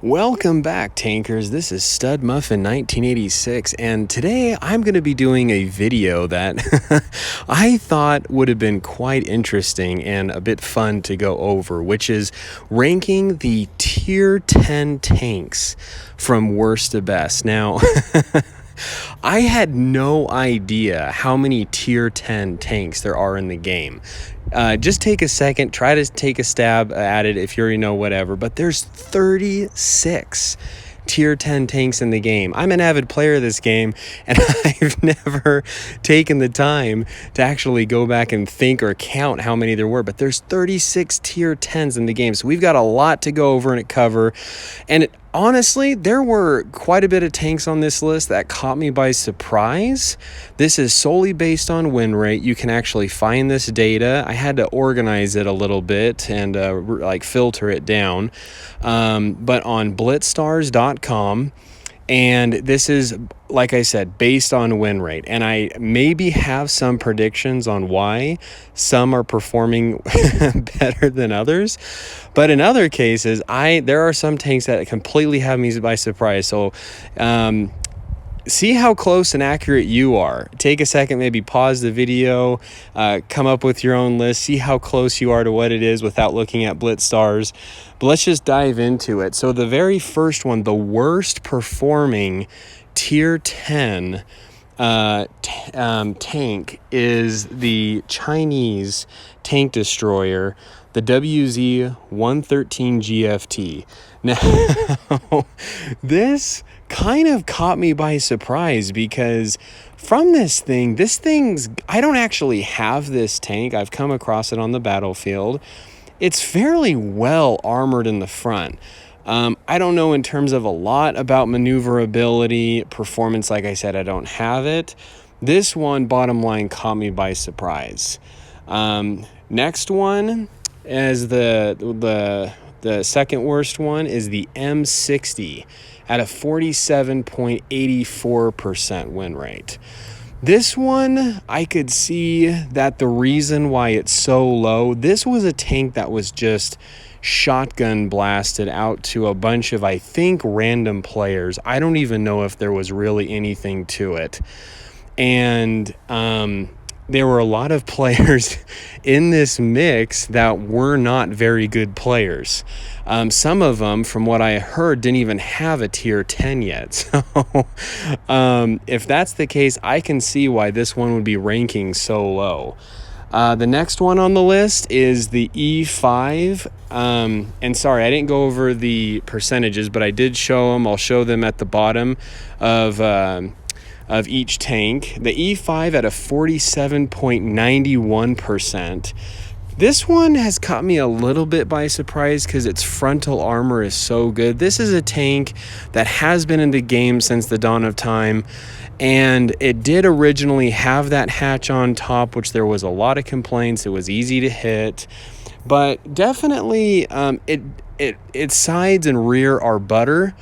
Welcome back, tankers. This is Stud Muffin 1986, and today I'm going to be doing a video that I thought would have been quite interesting and a bit fun to go over, which is ranking the tier 10 tanks from worst to best. Now, I had no idea how many tier 10 tanks there are in the game. Just take a second, try to take a stab at it if you already know whatever, but there's 36 tier 10 tanks in the game. I'm an avid player of this game, and I've never taken the time to actually go back and think or count how many there were, but there's 36 tier 10s in the game, so we've got a lot to go over and cover. And honestly, there were quite a bit of tanks on this list that caught me by surprise. This is solely based on win rate. You can actually find this data. I had to organize it a little bit and filter it down, but on blitzstars.com. And this is, like I said, based on win rate. And I maybe have some predictions on why some are performing better than others. But in other cases, there are some tanks that completely have me by surprise. So see how close and accurate you are. Take a second, maybe pause the video, come up with your own list, see how close you are to what it is without looking at BlitzStars. But let's just dive into it. So the very first one, the worst performing tier 10 tank is the Chinese tank destroyer, the WZ-113 GFT. Now, this kind of caught me by surprise because from this thing's, I don't actually have this tank. I've come across it on the battlefield. It's fairly well armored in the front. I don't know in terms of a lot about maneuverability, performance. Like I said, I don't have it. This one, bottom line, caught me by surprise. Next one is the second worst one is the M60 at a 47.84% win rate. This one, I could see that the reason why it's so low, this was a tank that was just shotgun blasted out to a bunch of, I think, random players. I don't even know if there was really anything to it. And there were a lot of players in this mix that were not very good players. Some of them, from what I heard, didn't even have a tier 10 yet. So if that's the case, I can see why this one would be ranking so low. The next one on the list is the E5. And sorry, I didn't go over the percentages, but I did show them. I'll show them at the bottom of each tank. The E5 at a 47.91%. This one has caught me a little bit by surprise because its frontal armor is so good. This is a tank that has been in the game since the dawn of time, and it did originally have that hatch on top, which there was a lot of complaints. It was easy to hit, but definitely its sides and rear are butter.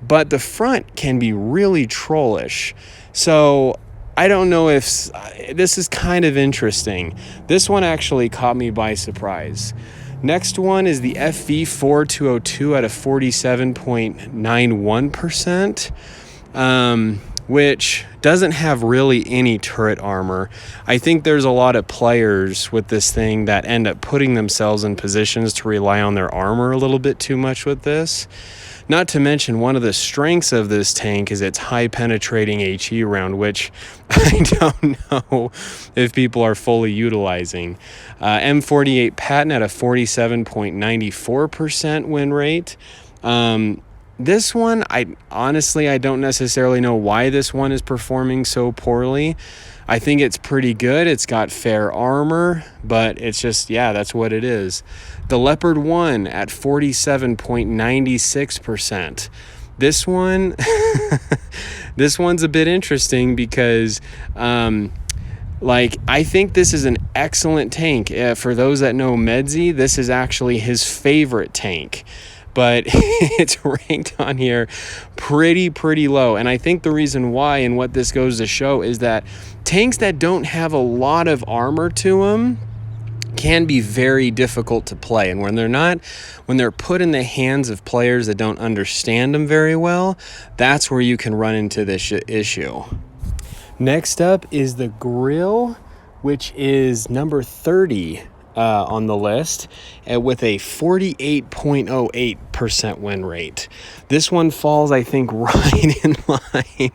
But the front can be really trollish. So I don't know if this is kind of interesting. This one actually caught me by surprise. Next one is the FV4202 at a 47.91%, which doesn't have really any turret armor. I think there's a lot of players with this thing that end up putting themselves in positions to rely on their armor a little bit too much with this. Not to mention, one of the strengths of this tank is its high penetrating HE round, which I don't know if people are fully utilizing. M48 Patton at a 47.94% win rate. This one, I don't necessarily know why this one is performing so poorly. I think it's pretty good. It's got fair armor, but it's just, yeah, that's what it is. The Leopard 1 at 47.96%. This one, this one's a bit interesting because, I think this is an excellent tank. For those that know Medzi, this is actually his favorite tank. But it's ranked on here pretty low. And I think the reason why, and what this goes to show, is that tanks that don't have a lot of armor to them can be very difficult to play. And when they're put in the hands of players that don't understand them very well, that's where you can run into this issue. Next up is the Grille, which is number 30 on the list, with a 48.08% win rate. This one falls, I think, right in line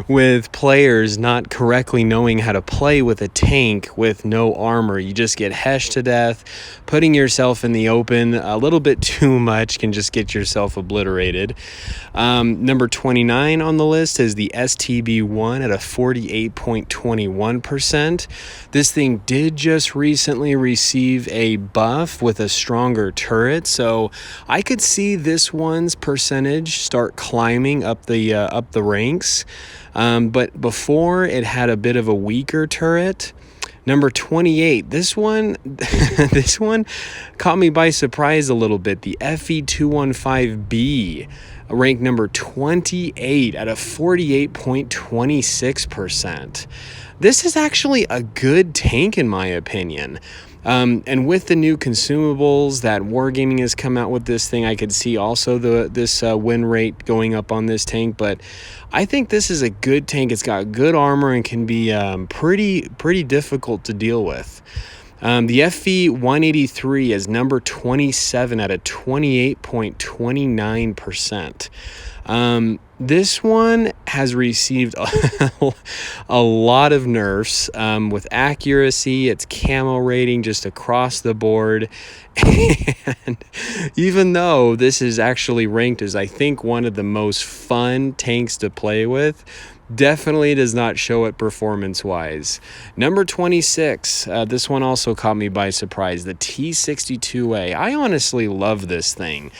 with players not correctly knowing how to play with a tank with no armor. You just get heshed to death. Putting yourself in the open a little bit too much can just get yourself obliterated. Number 29 on the list is the STB1 at a 48.21%. This thing did just recently receive a buff with a stronger turret, so I could see this one's percentage start climbing up the ranks. But before, it had a bit of a weaker turret. Number 28, this one this one caught me by surprise a little bit. The FE215B, ranked number 28 at a 48.26%. This is actually a good tank in my opinion. And with the new consumables that Wargaming has come out with this thing, I could see also this win rate going up on this tank. But I think this is a good tank. It's got good armor and can be pretty difficult to deal with. The FE183 is number 27 at a 28.29%. This one has received a lot of nerfs with accuracy, its camo rating just across the board. And even though this is actually ranked as, I think, one of the most fun tanks to play with, definitely does not show it performance-wise. Number 26, this one also caught me by surprise, the T62A. I honestly love this thing.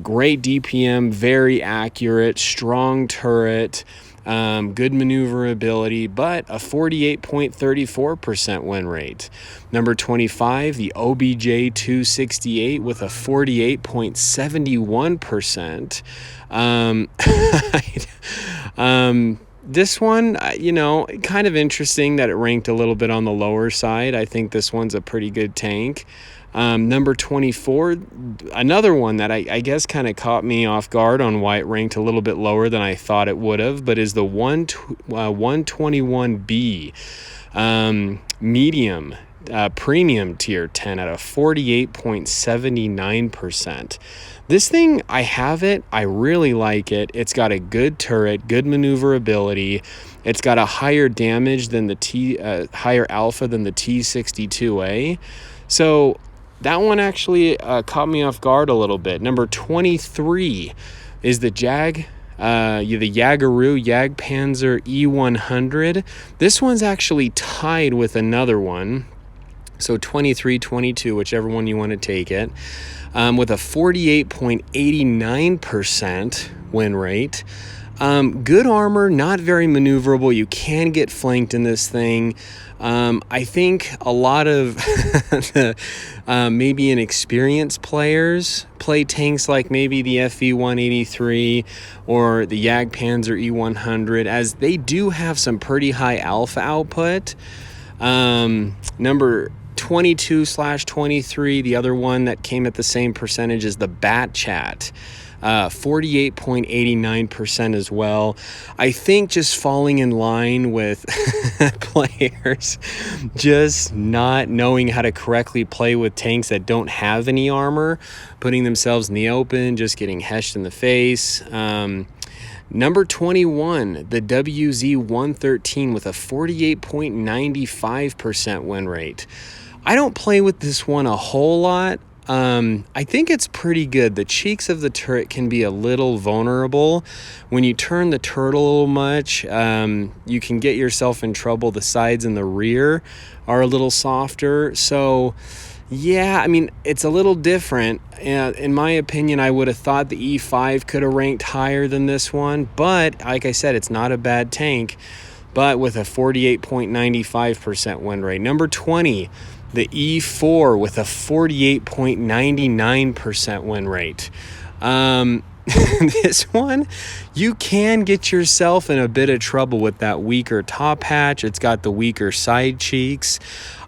Great DPM, very accurate, strong turret, good maneuverability, but a 48.34% win rate. Number 25, the OBJ268 with a 48.71%. This one, kind of interesting that it ranked a little bit on the lower side. I think this one's a pretty good tank. Number 24, another one that I guess kind of caught me off guard on why it ranked a little bit lower than I thought it would have, but is the 121B medium premium tier 10 at a 48.79%. This thing, I have it. I really like it. It's got a good turret, good maneuverability. It's got a higher damage than the higher alpha than the T62A. So that one actually caught me off guard a little bit. Number 23 is the JagdPz E100. This one's actually tied with another one. So 23, 22, whichever one you want to take it. With a 48.89% win rate. Good armor, not very maneuverable. You can get flanked in this thing. I think a lot of maybe inexperienced players play tanks like maybe the FE183 or the JagdPz E100, as they do have some pretty high alpha output. Number 22/23, the other one that came at the same percentage is the BatChat. 48.89% as well. I think just falling in line with players just not knowing how to correctly play with tanks that don't have any armor, putting themselves in the open, just getting heshed in the face. Number 21, the WZ113 with a 48.95% win rate. I don't play with this one a whole lot. I think it's pretty good. The cheeks of the turret can be a little vulnerable. When you turn the turret a little much, you can get yourself in trouble. The sides and the rear are a little softer. So, yeah, I mean, it's a little different. In my opinion, I would have thought the E5 could have ranked higher than this one. But, like I said, it's not a bad tank. But with a 48.95% win rate. Number 20. The E4 with a 48.99% win rate. this one, you can get yourself in a bit of trouble with that weaker top hatch. It's got the weaker side cheeks.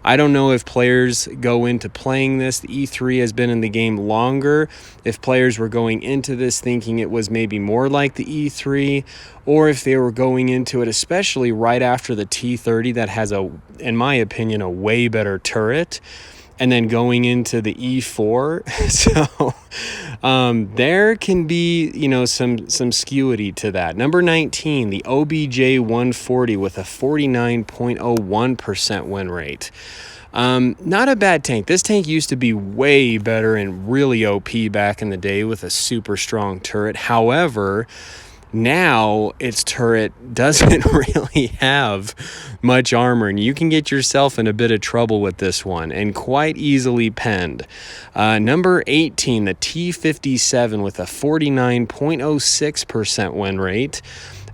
I don't know if players go into playing this. The E3 has been in the game longer. If players were going into this thinking it was maybe more like the E3, or if they were going into it, especially right after the T30 that has, in my opinion, a way better turret, and then going into the E4. So there can be, some skewity to that. Number 19, the OBJ 140 with a 49.01% win rate. Not a bad tank. This tank used to be way better and really OP back in the day with a super strong turret. However, now its turret doesn't really have much armor, and you can get yourself in a bit of trouble with this one and quite easily penned. Number 18, the T57 with a 49.06% win rate.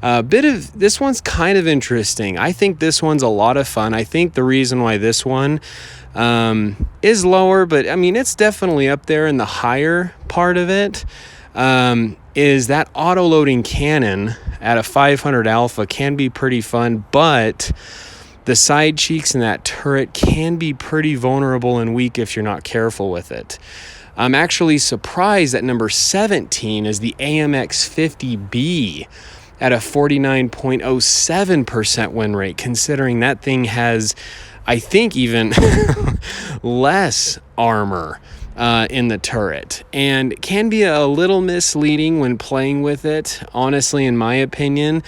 This one's kind of interesting. I think this one's a lot of fun. I think the reason why this one is lower, but I mean, it's definitely up there in the higher part of it, is that auto-loading cannon at a 500 alpha can be pretty fun, but the side cheeks and that turret can be pretty vulnerable and weak if you're not careful with it. I'm actually surprised that number 17 is the AMX50B at a 49.07% win rate, considering that thing has, I think, even less armor in the turret, and can be a little misleading when playing with it. Honestly, in my opinion,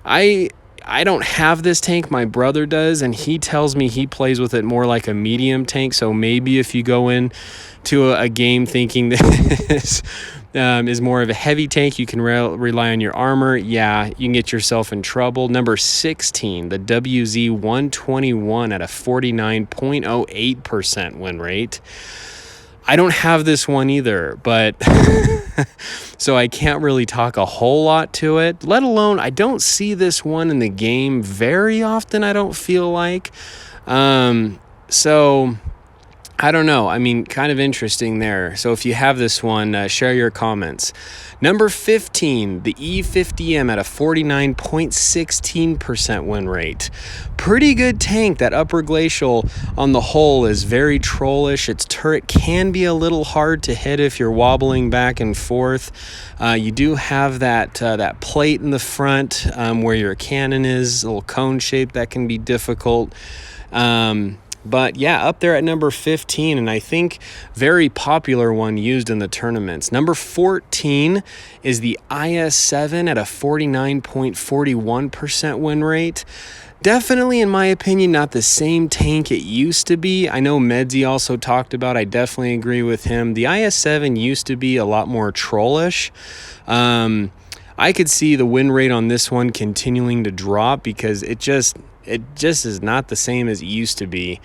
I don't have this tank. My brother does, and he tells me he plays with it more like a medium tank. So maybe if you go in to a game thinking this is more of a heavy tank, you can rely on your armor. Yeah, you can get yourself in trouble. Number 16, the WZ 121 at a 49.08% win rate. I don't have this one either, but so I can't really talk a whole lot to it, let alone I don't see this one in the game very often, I don't feel like. So I don't know. I mean, kind of interesting there. So if you have this one, share your comments. Number 15, the E50M at a 49.16% win rate. Pretty good tank. That upper glacial on the whole is very trollish. Its turret can be a little hard to hit if you're wobbling back and forth. You do have that plate in the front where your cannon is, a little cone shape that can be difficult. But yeah, up there at number 15, and I think very popular one used in the tournaments. Number 14 is the IS-7 at a 49.41% win rate. Definitely, in my opinion, not the same tank it used to be. I know Medzi also talked about, I definitely agree with him. The IS-7 used to be a lot more trollish. I could see the win rate on this one continuing to drop because it just is not the same as it used to be.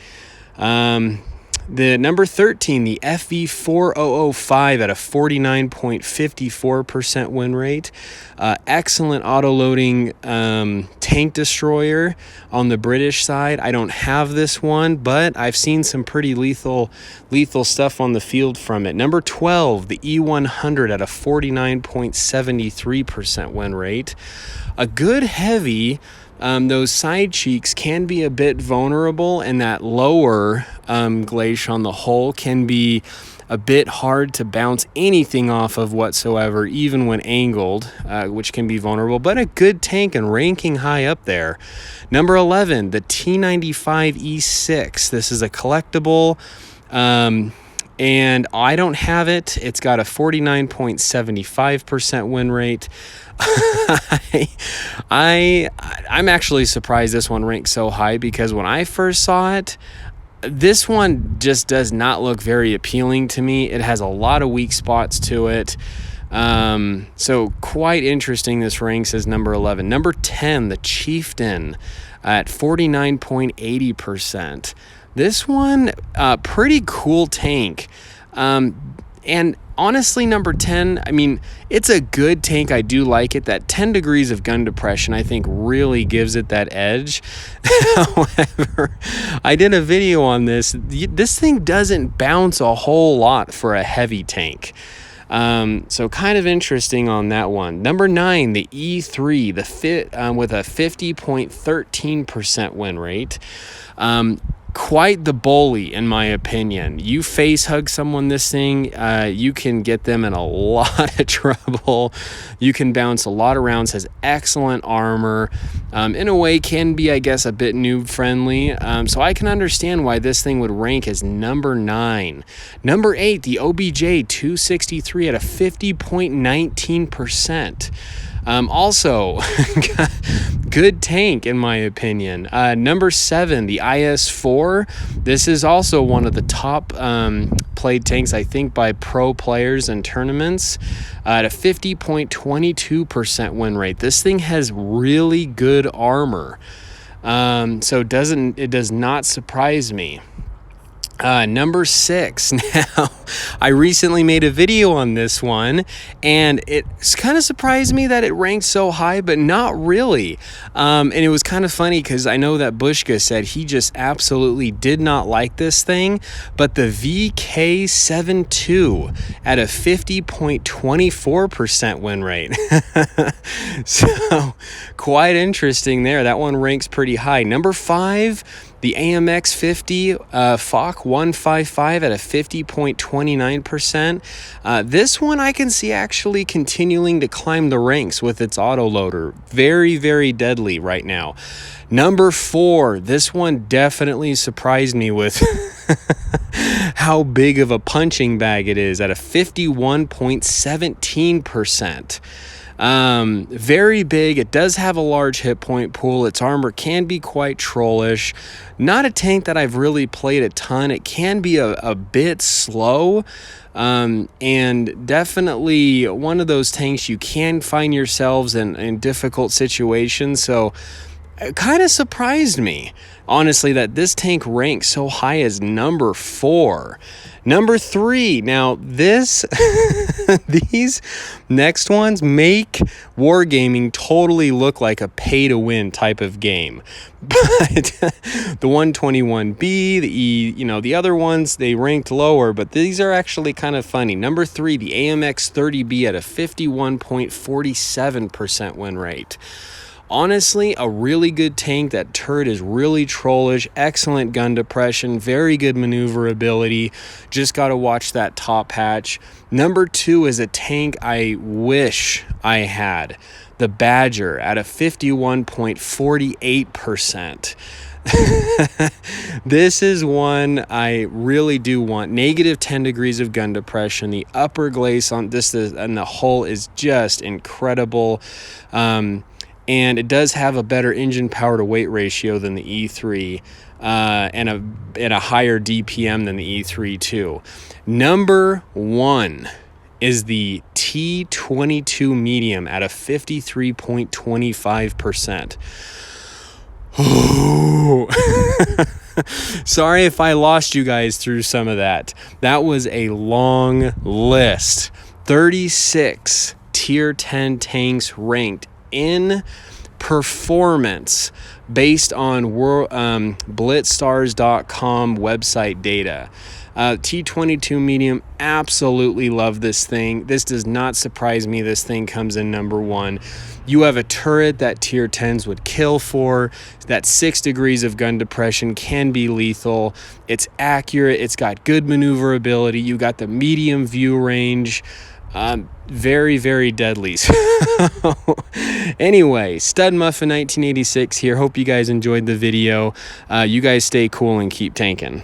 The number 13, the FV4005 at a 49.54% win rate. Excellent auto-loading tank destroyer on the British side. I don't have this one, but I've seen some pretty lethal stuff on the field from it. Number 12, the E100 at a 49.73% win rate. A good heavy. Those side cheeks can be a bit vulnerable, and that lower glacier on the hull can be a bit hard to bounce anything off of whatsoever, even when angled, which can be vulnerable, but a good tank and ranking high up there. Number 11, the T95 E6. This is a collectible, and I don't have it. It's got a 49.75% win rate. I'm actually surprised this one ranks so high because when I first saw it, this one just does not look very appealing to me. It has a lot of weak spots to it. So quite interesting. This ranks as number 11. Number 10, the Chieftain at 49.80%. This one, pretty cool tank. And honestly, number 10, I mean, it's a good tank. I do like it. That 10 degrees of gun depression, I think, really gives it that edge. However, I did a video on this. This thing doesn't bounce a whole lot for a heavy tank. So kind of interesting on that one. Number 9, the E3, with a 50.13% win rate. Quite the bully, in my opinion. You face hug someone this thing, you can get them in a lot of trouble. You can bounce a lot of rounds, has excellent armor. In a way, can be, I guess, a bit noob friendly. So I can understand why this thing would rank as number 9. Number 8, the OBJ 263 at a 50.19%. Also, good tank in my opinion. Number 7, the IS-4. This is also one of the top played tanks, I think, by pro players and tournaments at a 50.22% win rate. This thing has really good armor, so it does not surprise me. Number 6. Now, I recently made a video on this one, and it's kind of surprised me that it ranked so high, but not really. And it was kind of funny because I know that Bushka said he just absolutely did not like this thing, but the VK72 at a 50.24% win rate. So, quite interesting there. That one ranks pretty high. Number 5, the AMX50 Foch 155 at a 50.29%. This one I can see actually continuing to climb the ranks with its autoloader. Very, very deadly right now. Number 4, this one definitely surprised me with how big of a punching bag it is at a 51.17%. Very big. It does have a large hit point pool. Its armor can be quite trollish. Not a tank that I've really played a ton. It can be a bit slow, and definitely one of those tanks you can find yourselves in difficult situations. So it kind of surprised me, honestly, that this tank ranks so high as number 4. Number 3. Now, these next ones make wargaming totally look like a pay-to-win type of game. But the 121B, the other ones, they ranked lower, but these are actually kind of funny. Number 3, the AMX30B at a 51.47% win rate. Honestly, a really good tank. That turret is really trollish, excellent gun depression, very good maneuverability. Just got to watch that top hatch. Number 2 is a tank I wish I had. The Badger at a 51.48%. This is one I really do want. Negative 10 degrees of gun depression. The upper glaze on this and the hull is just incredible. And it does have a better engine power to weight ratio than the E3, and a higher DPM than the E3 too. Number 1 is the T22 medium at a 53.25%. Oh. Sorry if I lost you guys through some of that. That was a long list. 36 tier 10 tanks ranked in performance based on blitzstars.com website data. T22 medium, absolutely love this thing. This does not surprise me. This thing comes in number 1. You have a turret that tier 10s would kill for. That 6 degrees of gun depression can be lethal. It's accurate. It's got good maneuverability. You got the medium view range. Very, very deadly. Anyway, Stud Muffin 1986 here. Hope you guys enjoyed the video. You guys stay cool and keep tanking.